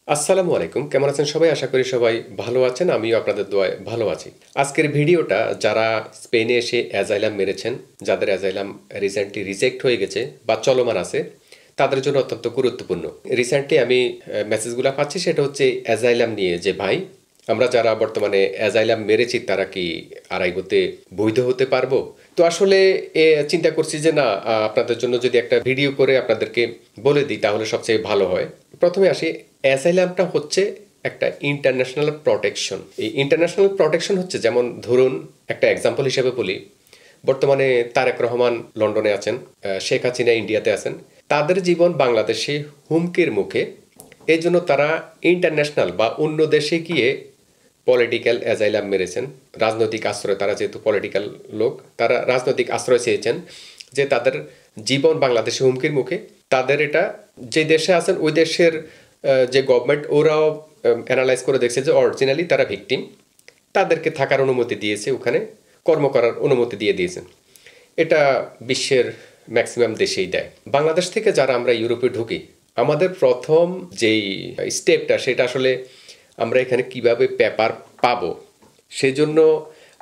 আসসালামু আলাইকুম। কেমন আছেন সবাই? আশা করি সবাই ভালো আছেন। আমিও আপনাদের দোয়ায় ভালো আছি। আজকের ভিডিওটা যারা স্পেনে এসে অ্যাজাইলাম মেরেছেন, যাদের অ্যাজাইলাম রিসেন্টলি রিজেক্ট হয়ে গেছে বা চলমান আছে, তাদের জন্য অত্যন্ত গুরুত্বপূর্ণ। রিসেন্টলি আমি মেসেজগুলা পাচ্ছি সেটা হচ্ছে অ্যাজাইলাম নিয়ে যে ভাই, আমরা যারা বর্তমানে অ্যাজাইলাম মেরেছি তারা কি আরাইবোতে বৈধ হতে পারবো? তো আসলে চিন্তা করছি যে না, আপনাদের জন্য যদি একটা ভিডিও করে আপনাদেরকে বলে দিই তাহলে সবচেয়ে ভালো হয়। প্রথমে আসি, অ্যাসাইলামটা হচ্ছে একটা ইন্টারন্যাশনাল প্রোটেকশন। এই ইন্টারন্যাশনাল প্রোটেকশন হচ্ছে, যেমন ধরুন একটা এক্সাম্পল হিসেবে বলি, বর্তমানে তারেক রহমান লন্ডনে আছেন, শেখ হাসিনা ইন্ডিয়াতে আছেন, তাদের জীবন বাংলাদেশে হুমকির মুখে। এই জন্য তারা ইন্টারন্যাশনাল বা অন্য দেশে গিয়ে পলিটিক্যাল অ্যাজাইলাম মেরেছেন। রাজনৈতিক আশ্রয়, তারা যেহেতু পলিটিক্যাল লোক, তারা রাজনৈতিক আশ্রয় চেয়েছেন যে তাদের জীবন বাংলাদেশে হুমকির মুখে। তাদের এটা, যে দেশে আছেন ওই দেশের যে গভর্নমেন্ট, ওরাও অ্যানালাইজ করে দেখছে যে অরিজিনালি তারা ভিকটিম, তাদেরকে থাকার অনুমতি দিয়েছে, ওখানে কর্ম করার অনুমতি দিয়ে দিয়েছেন। এটা বিশ্বের ম্যাক্সিমাম দেশেই দেয়। বাংলাদেশ থেকে যারা আমরা ইউরোপে ঢুকি, আমাদের প্রথম যেই স্টেপটা সেটা আসলে আমরা এখানে কিভাবে পেপার পাবো, সেজন্য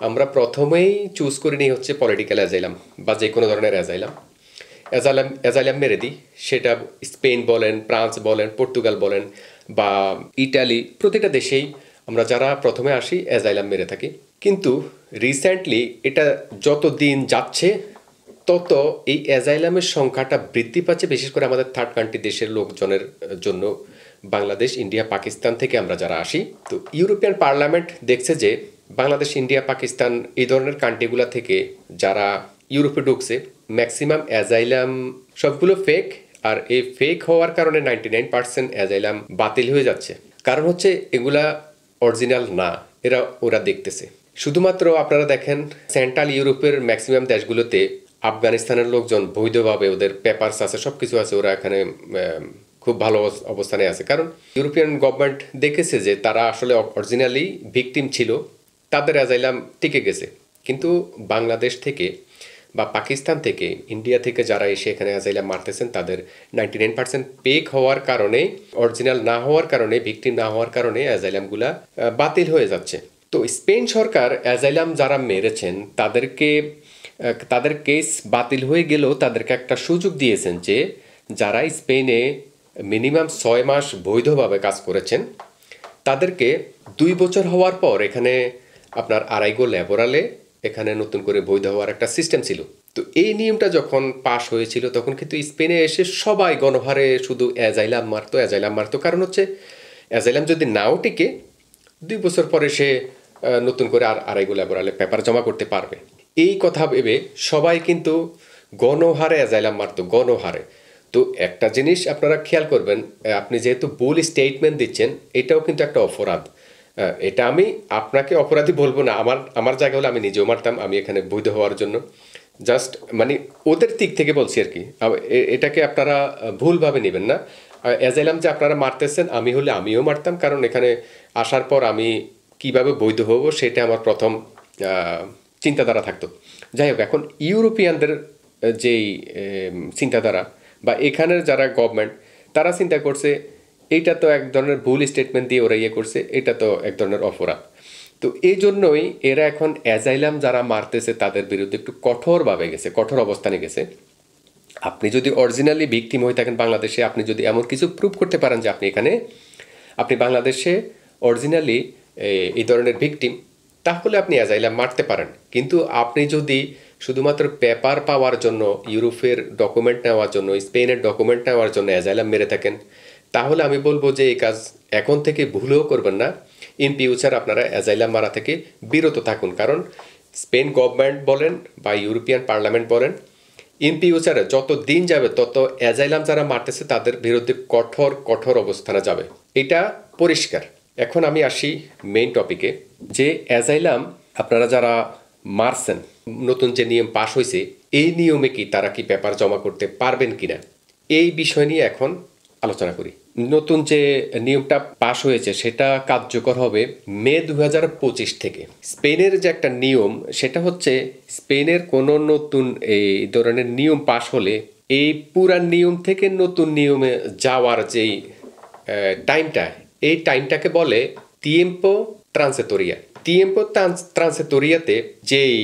আমরা প্রথমেই চুজ করে নিই হচ্ছে পলিটিক্যাল অ্যাজাইলাম বা যে কোনো ধরনের অ্যাজাইলাম। অ্যাজাইলাম মেরে দিই, সেটা স্পেন বলেন, ফ্রান্স বলেন, পর্তুগাল বলেন বা ইটালি, প্রতিটা দেশেই আমরা যারা প্রথমে আসি অ্যাজাইলাম মেরে থাকি। কিন্তু রিসেন্টলি এটা যত দিন যাচ্ছে তত এই অ্যাজাইলামের সংখ্যাটা বৃদ্ধি পাচ্ছে, বিশেষ করে আমাদের থার্ড কান্ট্রি দেশের লোকজনের জন্য। বাংলাদেশ, ইন্ডিয়া, পাকিস্তান থেকে আমরা যারা আসি, তো ইউরোপিয়ান পার্লামেন্ট দেখছে যে বাংলাদেশ, ইন্ডিয়া, পাকিস্তান এই ধরনের কান্ট্রিগুলো থেকে যারা ইউরোপে ঢুকছে, ম্যাক্সিমাম অ্যাজাইলাম সবগুলো ফেক। আর এই ফেক হওয়ার কারণে 99% অ্যাজাইলাম বাতিল হয়ে যাচ্ছে। কারণ হচ্ছে এগুলা অরিজিনাল না, ওরা দেখতেছে। শুধুমাত্র আপনারা দেখেন সেন্ট্রাল ইউরোপের ম্যাক্সিমাম দেশগুলোতে আফগানিস্তানের লোকজন বৈধভাবে, ওদের পেপারস আছে, সব কিছু আছে, ওরা এখানে খুব ভালো অবস্থানে আছে। কারণ ইউরোপিয়ান গভর্নমেন্ট দেখেছে যে তারা আসলে অরিজিনালি ভিকটিম ছিল, তাদের অ্যাজাইলাম টিকে গেছে। কিন্তু বাংলাদেশ থেকে বা পাকিস্তান থেকে, ইন্ডিয়া থেকে যারা এসে এখানে অ্যাজাইলাম মারতেছেন, তাদের 99% পেক হওয়ার কারণে, অরিজিনাল না হওয়ার কারণে, ভিকটিম না হওয়ার কারণে অ্যাজাইলামগুলা বাতিল হয়ে যাচ্ছে। তো স্পেন সরকার অ্যাজাইলাম যারা মেরেছেন তাদেরকে, তাদের কেস বাতিল হয়ে গেলেও তাদেরকে একটা সুযোগ দিয়েছেন যে যারা স্পেনে মিনিমাম 6 মাস বৈধভাবে কাজ করেছেন, তাদেরকে 2 বছর হওয়ার পর এখানে আপনার আরাইগো ল্যাবোরালে এখানে নতুন করে বৈধ হওয়ার একটা সিস্টেম ছিল। তো এই নিয়মটা যখন পাশ হয়েছিল তখন কিন্তু স্পেনে এসে সবাই গণহারে শুধু অ্যাজাইলাম মারতো, অ্যাজাইলাম মারতো। কারণ হচ্ছে অ্যাজাইলাম যদি নাও টিকে, 2 বছর পরে সে নতুন করে আরাইগো ল্যাবোরালে পেপার জমা করতে পারবে। এই কথা ভেবে সবাই কিন্তু গণহারে অ্যাজাইলাম মারতো, গণহারে। তো একটা জিনিস আপনারা খেয়াল করবেন, আপনি যেহেতু ভুল স্টেটমেন্ট দিচ্ছেন, এটাও কিন্তু একটা অপরাধ। এটা আমি আপনাকে অপরাধী বলবো না, আমার আমার জায়গা হলে আমি নিজেও মারতাম, আমি এখানে বৈধ হওয়ার জন্য। জাস্ট মানে ওদের দিক থেকে বলছি আর কি। এটাকে আপনারা ভুলভাবে নেবেন না। অ্যাজাইলাম যে আপনারা মারতেছেন, আমি হলে আমিও মারতাম, কারণ এখানে আসার পর আমি কিভাবে বৈধ হব সেটা আমার প্রথম চিন্তাধারা থাকতো। যাই হোক, এখন ইউরোপিয়ানদের যেই চিন্তাধারা বা এখানের যারা গভর্নমেন্ট, তারা চিন্তা করছে এইটা তো এক ধরনের ভুল স্টেটমেন্ট দিয়ে ওরা ইয়ে করছে, এটা তো এক ধরনের অপরাধ। তো এই জন্যই এরা এখন অ্যাজাইলাম যারা মারতেছে তাদের বিরুদ্ধে একটু কঠোরভাবে গেছে, কঠোর অবস্থানে গেছে। আপনি যদি অরিজিনালি ভিকটিম হয়ে থাকেন বাংলাদেশে, আপনি যদি এমন কিছু প্রুভ করতে পারেন যে আপনি বাংলাদেশে অরিজিনালি এই ধরনের ভিকটিম, তাহলে আপনি অ্যাজাইলাম মারতে পারেন। কিন্তু আপনি যদি শুধুমাত্র পেপার পাওয়ার জন্য, ইউরোপের ডকুমেন্ট নেওয়ার জন্য, স্পেনের ডকুমেন্ট নেওয়ার জন্য অ্যাজাইলাম মেরে থাকেন, তাহলে আমি বলবো যে এই কাজ এখন থেকে ভুলেও করবেন না। ইন ফিউচার আপনারা অ্যাজাইলাম মারা থেকে বিরত থাকুন। কারণ স্পেন গভর্নমেন্ট বলেন বা ইউরোপিয়ান পার্লামেন্ট বলেন, ইন ফিউচারে যত দিন যাবে তত অ্যাজাইলাম যারা মারতেছে তাদের বিরুদ্ধে কঠোর কঠোর অবস্থানে যাবে, এটা পরিষ্কার। এখন আমি আসি মেইন টপিকে, যে অ্যাজাইলাম আপনারা যারা মারছেন, নতুন যে নিয়ম পাশ হয়েছে, এই নিয়মে কি তারা কি পেপার জমা করতে পারবেন কিনা, এই বিষয় নিয়ে এখন আলোচনা করি। নতুন যে নিয়মটা পাশ হয়েছে সেটা কার্যকর হবে মে 2025 থেকে। স্পেনের যে একটা নিয়ম, সেটা হচ্ছে স্পেনের কোনো নতুন এই ধরনের নিয়ম পাশ হলে এই পুরা নিয়ম থেকে নতুন নিয়মে যাওয়ার যেই টাইমটা, এই টাইমটাকে বলে tiempo transitoria। tiempo transitoria-তে যেই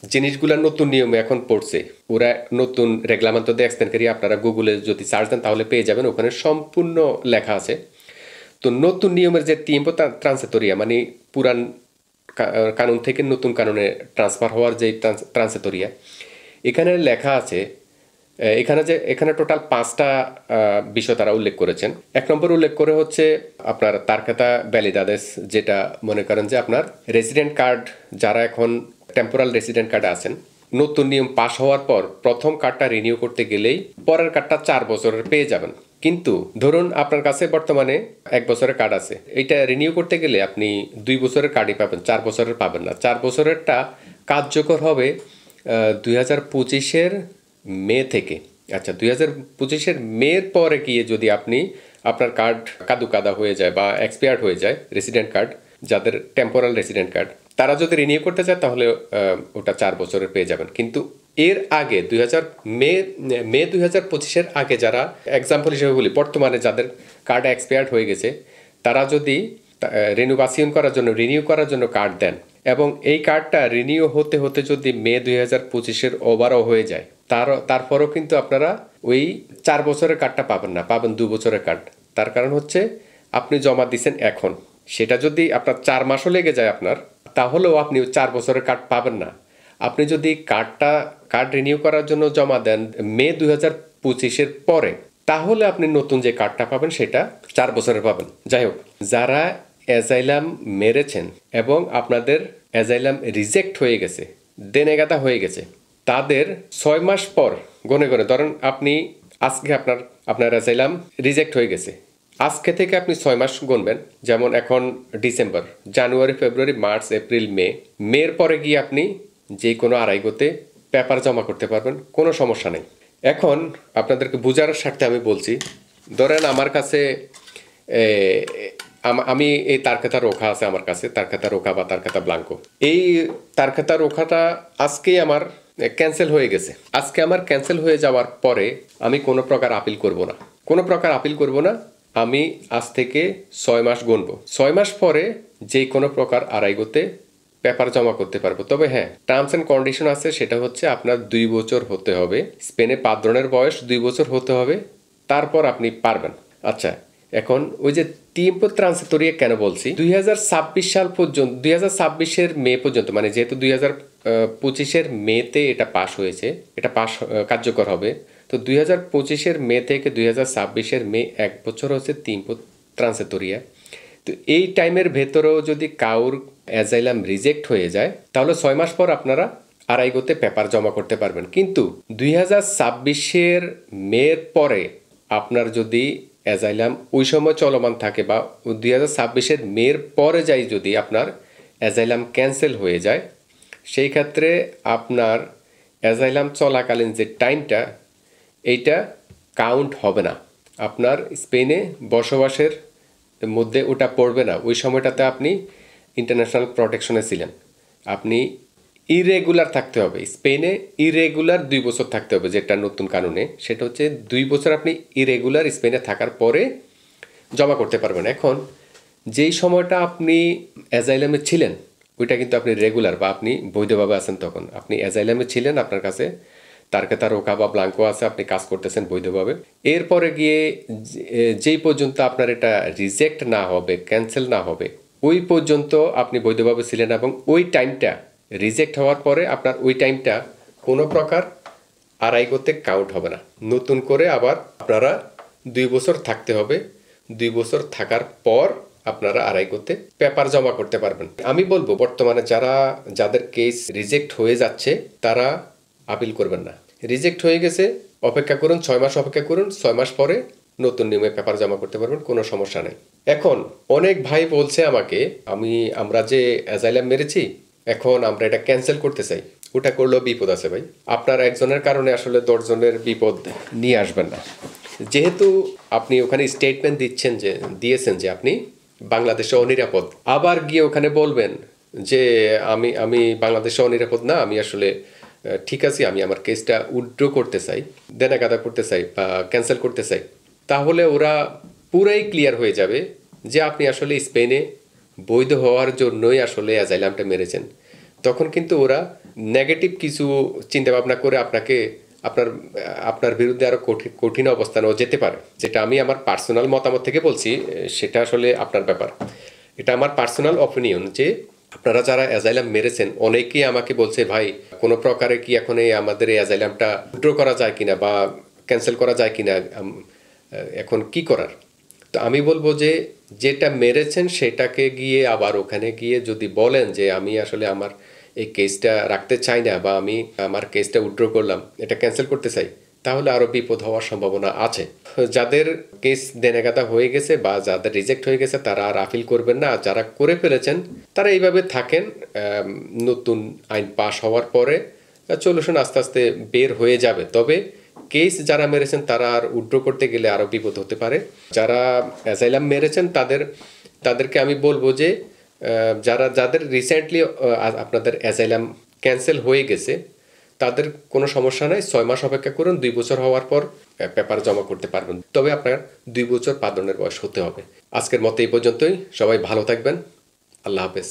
জিনিসগুলো নতুন নিয়মে এখন পড়ছে, ওরা নতুন রেগলামেন্টো de extranjería আপনারা গুগলে যদি সার্চ দেন তাহলে পেয়ে যাবেন, ওখানে সম্পূর্ণ লেখা আছে। তো নতুন নিয়মের যে tiempo transitoria মানে পুরান কানুন থেকে নতুন কানুনে ট্রান্সফার হওয়ার যে ট্রান্সিটোরিয়া, এখানে লেখা আছে, এখানে টোটাল 5টা বিষয় তারা উল্লেখ করেছেন। 1 নম্বর উল্লেখ করে হচ্ছে আপনার তারকেতা ভ্যালিডেস, যেটা মনে করেন যে আপনার রেসিডেন্ট কার্ড, যারা এখন টেম্পোরাল রেসিডেন্ট কার্ডে আছেন, নতুন নিয়ম পাস হওয়ার পর প্রথম কার্ডটা রিনিউ করতে গেলেই পরের কার্ডটা 4 বছরের পেয়ে যাবেন। কিন্তু ধরুন আপনার কাছে বর্তমানে 1 বছরের কার্ড আছে, এইটা রিনিউ করতে গেলে আপনি 2 বছরের কার্ডই পাবেন, 4 বছরের পাবেন না। 4 বছরেরটা কার্যকর হবে 2025-এর মে থেকে। আচ্ছা, 2025-এর মের পরে গিয়ে যদি আপনি আপনার কার্ড কাদা হয়ে যায় বা এক্সপায়ার্ড হয়ে যায়, রেসিডেন্ট কার্ড, যাদের টেম্পোরাল রেসিডেন্ট কার্ড, তারা যদি রিনিউ করতে চায় তাহলে ওটা 4 বছরের পেয়ে যাবেন। কিন্তু এর আগে মে 2025-এর আগে যারা, এক্সাম্পল হিসেবে বলি, বর্তমানে যাদের কার্ড এক্সপায়ার্ড হয়ে গেছে, তারা যদি রিনিউ করার জন্য কার্ড দেন এবং এই কার্ডটা রিনিউ হতে হতে যদি মে 2025-এর ওভারও হয়ে যায়, তারপরও কিন্তু আপনারা ওই 4 বছরের কার্ডটা পাবেন না, পাবেন 2 বছরের কার্ড। তার কারণ হচ্ছে আপনি জমা দিচ্ছেন এখন, সেটা যদি আপনার 4 মাসও লেগে যায় আপনার, তাহলেও আপনি 4 বছরের কার্ড পাবেন না। আপনি যদি কার্ড রিনিউ করার জন্য জমা দেন মে 2025-এর পরে, তাহলে আপনি নতুন যে কার্ডটা পাবেন সেটা 4 বছরের পাবেন। যাই হোক, যারা অ্যাজাইলাম মেরেছেন এবং আপনাদের অ্যাজাইলাম রিজেক্ট হয়ে গেছে, দেনেগাদা হয়ে গেছে, তাদের 6 মাস পর গনে ধরেন আপনি আজকে আপনার অ্যাজাইলাম রিজেক্ট হয়ে গেছে, আজকে থেকে আপনি 6 মাস গুনবেন। যেমন এখন ডিসেম্বর, জানুয়ারি, ফেব্রুয়ারি, মার্চ, এপ্রিল, মের পরে গিয়ে আপনি যে কোনো আড়াইগোতে পেপার জমা করতে পারবেন, কোনো সমস্যা নেই। এখন আপনাদেরকে বোঝার স্বার্থে আমি বলছি, ধরেন আমার কাছে আমি এই তারকেতা রোখা আছে, আমার কাছে তারকেতা রোখা বা তারকেতা ব্লাঙ্কো, এই তারকেতা রোখাটা আজকেই আমার ক্যান্সেল হয়ে গেছে। আজকে আমার ক্যান্সেল হয়ে যাওয়ার পরে আমি কোনো প্রকার আপিল করব না, আমি আজ থেকে 6 মাস গুনবো। 6 মাস পরে যে কোনো প্রকার আড়াইগোতে পেপার জমা করতে পারবো। তবে হ্যাঁ, টার্মস অ্যান্ড কন্ডিশন আছে, সেটা হচ্ছে আপনার 2 বছর হতে হবে, স্পেনে পাদ্রনের বয়স 2 বছর হতে হবে, তারপর আপনি পারবেন। আচ্ছা, এখন ওই যে tiempo transitoria কেন বলছি, 2026 সাল পর্যন্ত, 2026-এর মে পর্যন্ত, মানে যেহেতু 2025-এর মেতে এটা পাস হয়েছে, এটা কার্যকর হবে, তো 2025-এর মে থেকে 2026-এর মে 1 বছর হচ্ছে tiempo transitoria। তো এই টাইমের ভেতরেও যদি কাউর অ্যাজাইলাম রিজেক্ট হয়ে যায়, তাহলে 6 মাস পর আপনারা আড়াইগোতে পেপার জমা করতে পারবেন। কিন্তু 2026-এর মের পরে আপনার যদি অ্যাজাইলাম ওই সময় চলমান থাকে বা 2026-এর মের পরে যাই যদি আপনার অ্যাজাইলাম ক্যান্সেল হয়ে যায়, সেই ক্ষেত্রে আপনার অ্যাজাইলাম চলাকালীন যে টাইমটা, এইটা কাউন্ট হবে না, আপনার স্পেনে বসবাসের মধ্যে ওটা পড়বে না। ওই সময়টাতে আপনি ইন্টারন্যাশনাল প্রোটেকশনে ছিলেন, আপনি ইরেগুলার থাকতে হবে স্পেনে, ইরেগুলার 2 বছর থাকতে হবে, যেটা নতুন কানুনে, সেটা হচ্ছে 2 বছর আপনি ইরেগুলার স্পেনে থাকার পরে জমা করতে পারবেন। এখন যেই সময়টা আপনি অ্যাজাইলামে ছিলেন, ওইটা কিন্তু আপনি রেগুলার বা আপনি বৈধভাবে আছেন, তখন আপনি অ্যাজাইলামে ছিলেন, আপনার কাছে তারকেতা রোকা বা ব্লাঙ্কো আছে, আপনি কাজ করতেছেন বৈধভাবে। এরপরে গিয়ে যেই পর্যন্ত আপনার এটা রিজেক্ট না হবে, ক্যান্সেল না হবে, ওই পর্যন্ত আপনি বৈধভাবে ছিলেন এবং ওই টাইমটা রিজেক্ট হওয়ার পরে আপনার ওই টাইমটা কোনো প্রকার আড়াইগোতে কাউন্ট হবে না। নতুন করে আবার আপনারা 2 বছর থাকতে হবে, 2 বছর থাকার পর আপনারা আড়াইগোতে পেপার জমা করতে পারবেন। আমি বলবো বর্তমানে যাদের কেস রিজেক্ট হয়ে যাচ্ছে, তারা আপিল করবেন না। রিজেক্ট হয়ে গেছে, অপেক্ষা করুন, 6 মাস অপেক্ষা করুন, 6 মাস পরে নতুন নিয়মে পেপার জমা করতে পারবেন, কোনো সমস্যা নেই। এখন অনেক ভাই বলছে আমাকে, আমরা যে অ্যাজাইলাম মেরেছি, এখন আমরা এটা ক্যান্সেল করতে চাই। ওটা করলেও বিপদ আছে ভাই, আপনার একজনের কারণে আসলে 10 জনের বিপদ নিয়ে আসবেন না। যেহেতু আপনি ওখানে স্টেটমেন্ট দিয়েছেন যে আপনি বাংলাদেশে অনিরাপদ, আবার গিয়ে ওখানে বলবেন যে আমি বাংলাদেশে অনিরাপদ না, আমি আসলে ঠিক আছে, আমি আমার কেসটা উইথড্র করতে চাই, দেনাগাদা করতে চাই বা ক্যান্সেল করতে চাই, তাহলে ওরা পুরাই ক্লিয়ার হয়ে যাবে যে আপনি আসলে স্পেনে বৈধ হওয়ার জন্যই আসলে অ্যাজাইলামটা মেরেছেন, তখন কিন্তু ওরা নেগেটিভ কিছু চিন্তাভাবনা করে আপনাকে আপনার আপনার বিরুদ্ধে আরও কঠিন অবস্থানেও যেতে পারে। যেটা আমি আমার পার্সোনাল মতামত থেকে বলছি, সেটা আসলে আপনার ব্যাপার। এটা আমার পার্সোনাল অপিনিয়ন যে আপনারা যারা অ্যাজাইলাম মেরেছেন, অনেকেই আমাকে বলছে ভাই কোনো প্রকারে কি এখন এই আমাদের এই অ্যাজাইলামটা উইথড্র করা যায় কিনা বা ক্যান্সেল করা যায় কিনা, এখন কি করার। তো আমি বলবো যে যেটা মেরেছেন সেটাকে গিয়ে আবার ওখানে গিয়ে যদি বলেন যে আমি আসলে আমার এই কেসটা রাখতে চাই না বা আমি আমার কেসটা উইথড্র করলাম, এটা ক্যান্সেল করতে চাই, তাহলে আরও বিপদ হওয়ার সম্ভাবনা আছে। যাদের কেস দেনাগাদা হয়ে গেছে বা যাদের রিজেক্ট হয়ে গেছে তারা আর আপিল করবেন না। আর যারা করে ফেলেছেন তারা এইভাবে থাকেন। নতুন আইন পাশ হওয়ার পরে সলিউশন আস্তে আস্তে বের হয়ে যাবে। তবে কেস যারা মেরেছেন তারা আর উইথড্র করতে গেলে আরও বিপদ হতে পারে। যারা অ্যাসাইলাম মেরেছেন তাদেরকে আমি বলবো যে যাদের রিসেন্টলি আপনাদের অ্যাসাইলাম ক্যান্সেল হয়ে গেছে তাদের কোনো সমস্যা নাই, 6 মাস অপেক্ষা করুন, 2 বছর হওয়ার পর পেপার জমা করতে পারবেন। তবে আপনার 2 বছর পাদনের বয়স হতে হবে। আজকের মতো এই পর্যন্তই। সবাই ভালো থাকবেন। আল্লাহ হাফেজ।